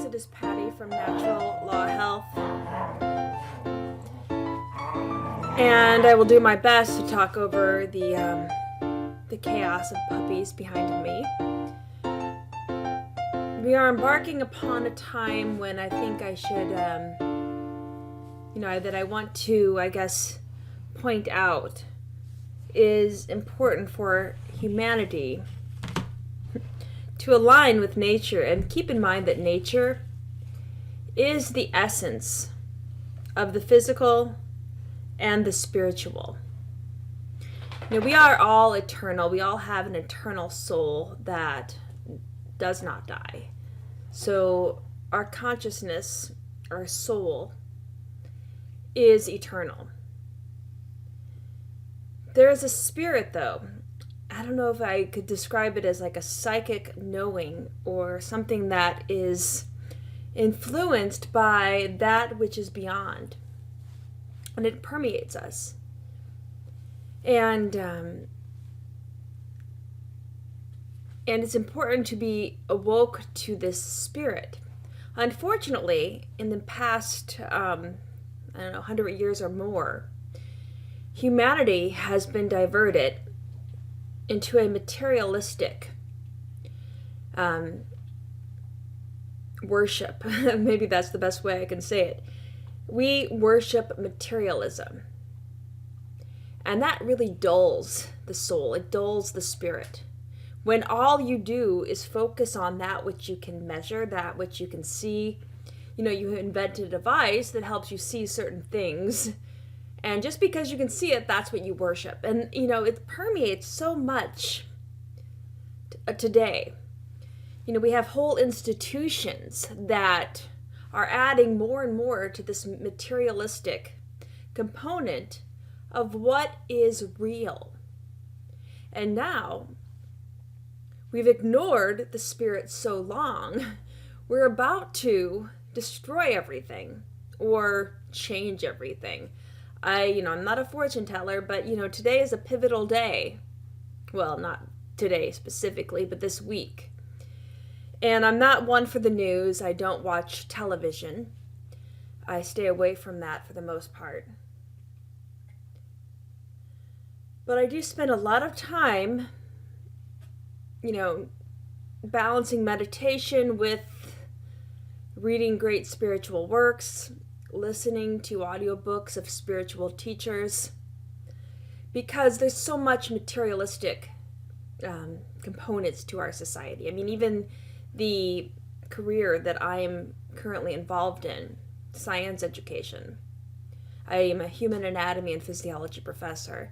It is Patty from Natural Law Health, and I will do my best to talk over the chaos of puppies behind me. We are embarking upon a time when I think I should, that I want to, point out is important for humanity to align with nature, and keep in mind that nature is the essence of the physical and the spiritual. We are all eternal. We all have an eternal soul that does not die. So our consciousness, our soul, is eternal. There is a spirit, though. I don't know if I could describe it as like a psychic knowing or something that is influenced by that which is beyond. And it permeates us. And it's important to be awoke to this spirit. Unfortunately, in the past, 100 years or more, humanity has been diverted into a materialistic worship. Maybe that's the best way I can say it. We worship materialism. And that really dulls the soul. It dulls the spirit. When all you do is focus on that which you can measure, that which you can see. You invented a device that helps you see certain things. And just because you can see it, that's what you worship. And, it permeates so much today. We have whole institutions that are adding more and more to this materialistic component of what is real. And now, we've ignored the spirit so long, we're about to destroy everything or change everything. I'm not a fortune teller, but, today is a pivotal day. Well, not today specifically, but this week. And I'm not one for the news. I don't watch television. I stay away from that for the most part. But I do spend a lot of time, balancing meditation with reading great spiritual works, listening to audiobooks of spiritual teachers, because there's so much materialistic components to our society. Even the career that I am currently involved in, science education. I am a human anatomy and physiology professor,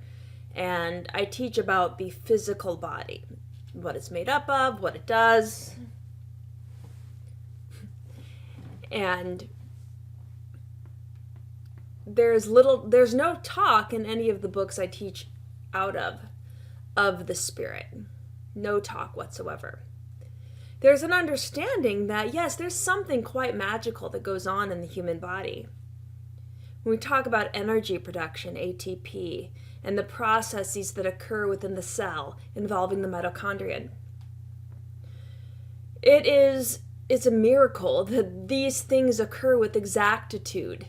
and I teach about the physical body, what it's made up of, what it does, and there's no talk in any of the books I teach out of the spirit. No talk whatsoever. There's an understanding that, yes, there's something quite magical that goes on in the human body. When we talk about energy production, ATP, and the processes that occur within the cell involving the mitochondrion, it's a miracle that these things occur with exactitude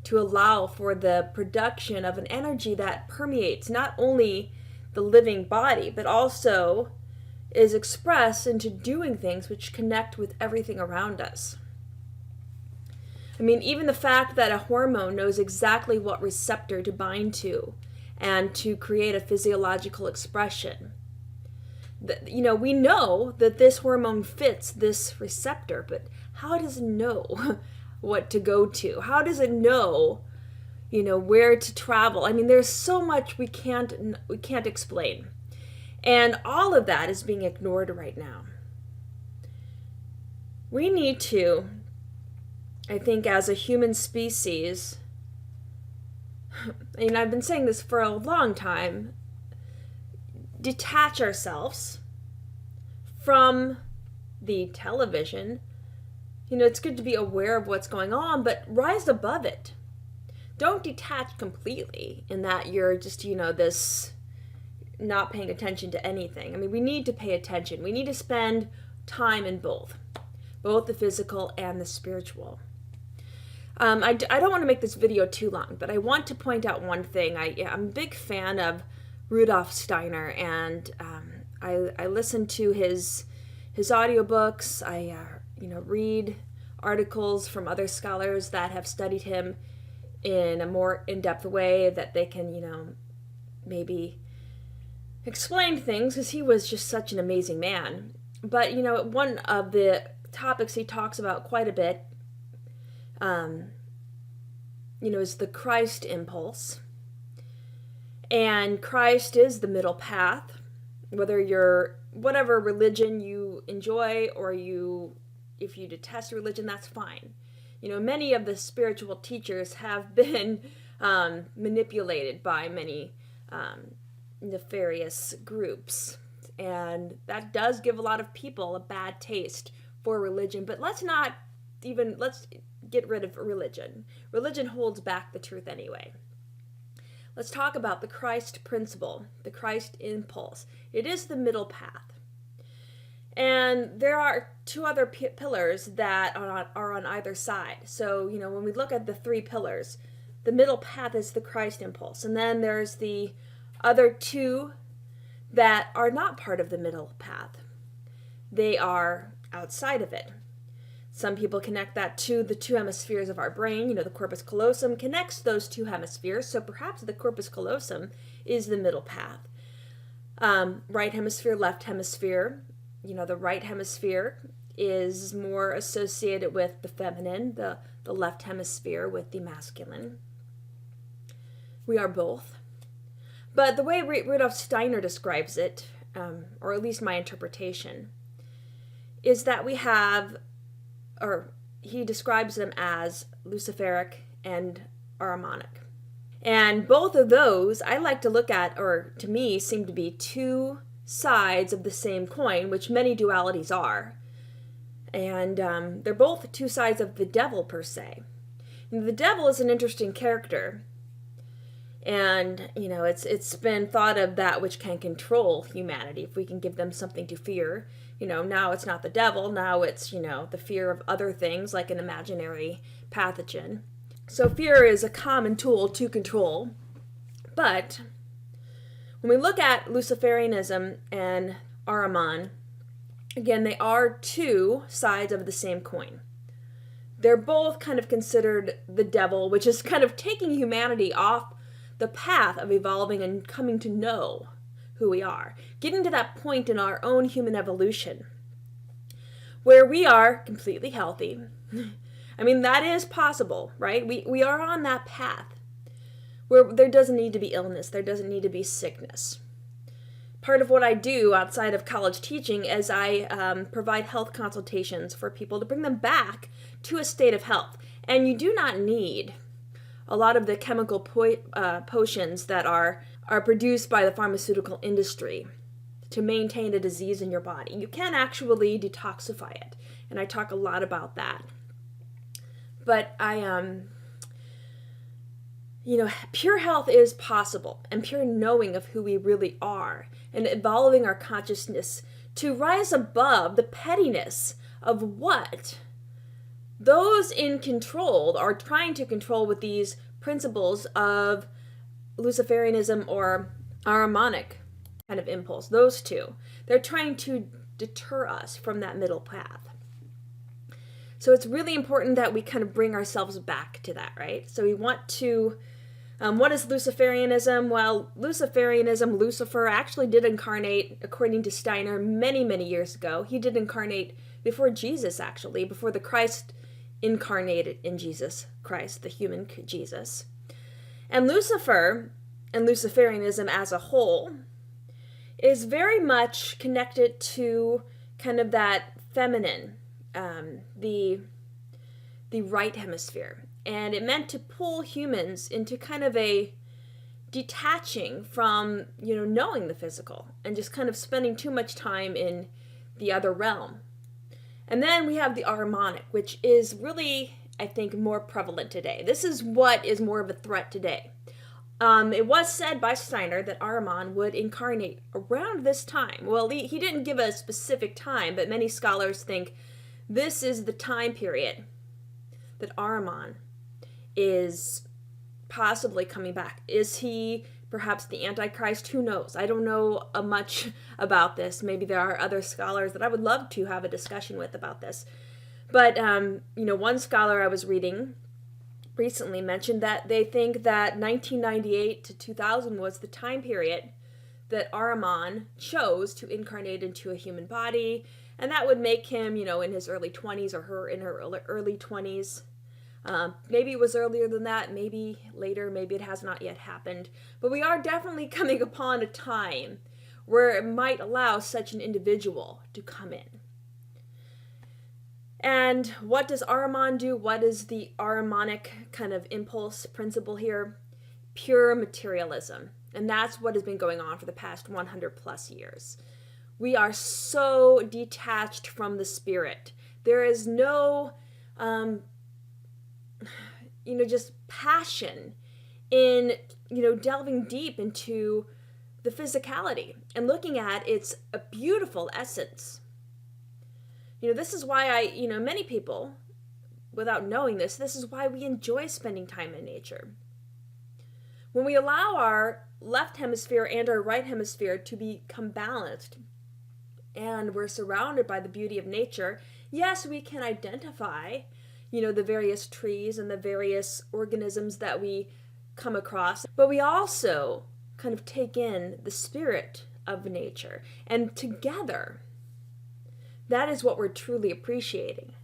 to allow for the production of an energy that permeates not only the living body, but also is expressed into doing things which connect with everything around us. Even the fact that a hormone knows exactly what receptor to bind to and to create a physiological expression. We know that this hormone fits this receptor, but how does it know what to go to? How does it know, where to travel? There's so much we can't explain. And all of that is being ignored right now. We need to, I think, as a human species, I've been saying this for a long time, detach ourselves from the television. It's good to be aware of what's going on, but rise above it. Don't detach completely in that you're just, this not paying attention to anything. We need to pay attention. We need to spend time in both. both the physical and the spiritual. I don't want to make this video too long, but I want to point out one thing. I'm a big fan of Rudolf Steiner, and I listen to his audiobooks. I read articles from other scholars that have studied him in a more in-depth way that they can, maybe explain things, because he was just such an amazing man. But, one of the topics he talks about quite a bit, is the Christ impulse. And Christ is the middle path, whether you're whatever religion you enjoy, or if you detest religion, that's fine. Many of the spiritual teachers have been manipulated by many nefarious groups, and that does give a lot of people a bad taste for religion. But let's get rid of religion. Religion holds back the truth anyway. Let's talk about the Christ principle, the Christ impulse. It is the middle path. And there are two other pillars that are on either side. So, when we look at the three pillars, the middle path is the Christ impulse. And then there's the other two that are not part of the middle path. They are outside of it. Some people connect that to the two hemispheres of our brain. The corpus callosum connects those two hemispheres. So perhaps the corpus callosum is the middle path. Right hemisphere, left hemisphere. The right hemisphere is more associated with the feminine, the left hemisphere with the masculine. We are both. But the way Rudolf Steiner describes it, or at least my interpretation, is that we have, or he describes them as Luciferic and Ahrimanic. And both of those I like to look at, or to me, seem to be two sides of the same coin, which many dualities are. And they're both two sides of the devil, per se. And the devil is an interesting character. And, it's been thought of that which can control humanity, if we can give them something to fear. Now it's not the devil, now it's, the fear of other things, like an imaginary pathogen. So fear is a common tool to control. But when we look at Luciferianism and Ahriman, again, they are two sides of the same coin. They're both kind of considered the devil, which is kind of taking humanity off the path of evolving and coming to know who we are. Getting to that point in our own human evolution where we are completely healthy. I mean, that is possible, right? We are on that path where there doesn't need to be illness, there doesn't need to be sickness. Part of what I do outside of college teaching is I provide health consultations for people to bring them back to a state of health. And you do not need a lot of the chemical potions that are produced by the pharmaceutical industry to maintain a disease in your body. You can actually detoxify it, and I talk a lot about that. But pure health is possible, and pure knowing of who we really are, and evolving our consciousness to rise above the pettiness of what those in control are trying to control with these principles of Luciferianism or Ahrimanic kind of impulse. Those two. They're trying to deter us from that middle path. So it's really important that we kind of bring ourselves back to that, right? So we want to, what is Luciferianism? Well, Luciferianism, Lucifer actually did incarnate, according to Steiner, many, many years ago. He did incarnate before Jesus, actually, before the Christ incarnated in Jesus Christ, the human Jesus. And Lucifer and Luciferianism as a whole is very much connected to kind of that feminine, the right hemisphere. And it meant to pull humans into kind of a detaching from, knowing the physical and just kind of spending too much time in the other realm. And then we have the Ahrimanic, which is really, I think, more prevalent today. This is what is more of a threat today. It was said by Steiner that Ahriman would incarnate around this time. Well, he didn't give a specific time, but many scholars think This is the time period that Ahriman is possibly coming back. Is he perhaps the Antichrist? Who knows? I don't know much about this. Maybe there are other scholars that I would love to have a discussion with about this. But, one scholar I was reading recently mentioned that they think that 1998 to 2000 was the time period that Ahriman chose to incarnate into a human body, and that would make him, in his early 20s or her in her early 20s. Maybe it was earlier than that, maybe later, maybe it has not yet happened. But we are definitely coming upon a time where it might allow such an individual to come in. And what does Ahriman do? What is the Ahrimanic kind of impulse principle here? Pure materialism. And that's what has been going on for the past 100 plus years. We are so detached from the spirit. There is no, just passion in, delving deep into the physicality and looking at its a beautiful essence. This is why many people, without knowing this is why we enjoy spending time in nature. When we allow our left hemisphere and our right hemisphere to become balanced, and we're surrounded by the beauty of nature, yes, we can identify, the various trees and the various organisms that we come across, but we also kind of take in the spirit of nature, and together, that is what we're truly appreciating.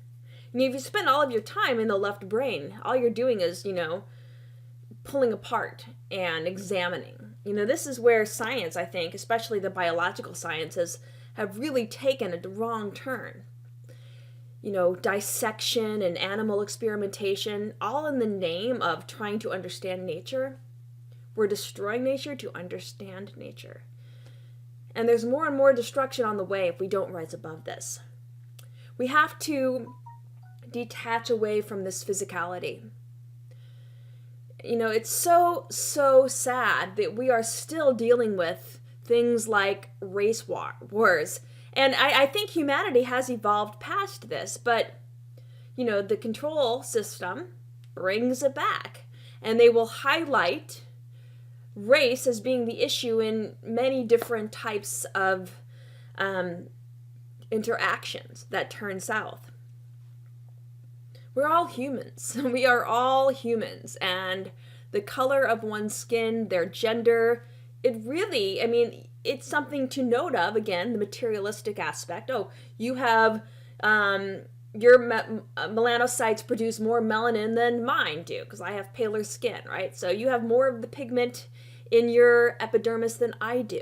If you spend all of your time in the left brain, all you're doing is, pulling apart and examining. This is where science, I think, especially the biological sciences, have really taken a wrong turn. Dissection and animal experimentation, all in the name of trying to understand nature. We're destroying nature to understand nature. And there's more and more destruction on the way if we don't rise above this. We have to detach away from this physicality. It's so sad that we are still dealing with things like race wars. And I think humanity has evolved past this, but, the control system brings it back. And they will highlight race as being the issue in many different types of interactions that turn south. We're all humans. We are all humans. And the color of one's skin, their gender, it really, it's something to note of, again, the materialistic aspect. Oh, you have, your melanocytes produce more melanin than mine do, because I have paler skin, right? So you have more of the pigment in your epidermis than I do.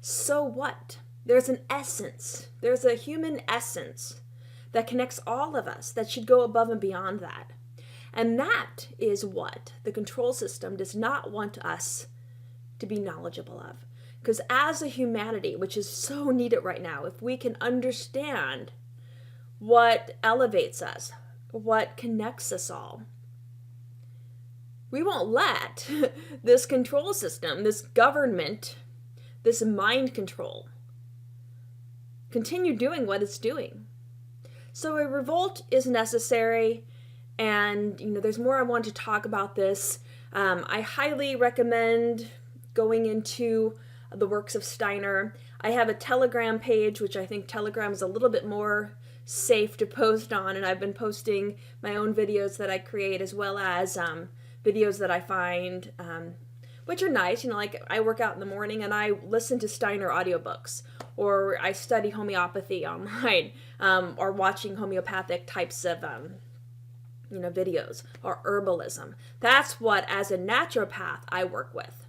So what? There's an essence. There's a human essence that connects all of us that should go above and beyond that. And that is what the control system does not want us to be knowledgeable of. Because as a humanity, which is so needed right now, if we can understand what elevates us, what connects us all, we won't let this control system, this government, this mind control, continue doing what it's doing. So a revolt is necessary, and there's more I want to talk about this. I highly recommend going into the works of Steiner. I have a Telegram page, which I think Telegram is a little bit more safe to post on, and I've been posting my own videos that I create, as well as videos that I find which are nice. Like I work out in the morning and I listen to Steiner audiobooks, or I study homeopathy online, or watching homeopathic types of videos, or herbalism. That's what, as a naturopath, I work with.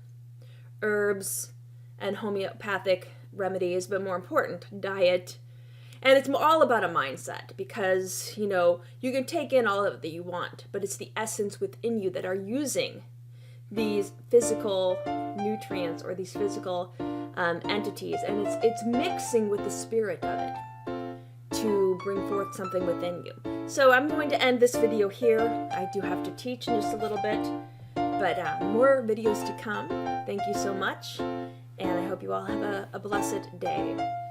Herbs and homeopathic remedies, but more important, diet. And it's all about a mindset, because, you can take in all of it that you want, but it's the essence within you that are using these physical nutrients or these physical entities, and it's mixing with the spirit of it to bring forth something within you. So I'm going to end this video here. I do have to teach in just a little bit, but more videos to come. Thank you so much, and I hope you all have a blessed day.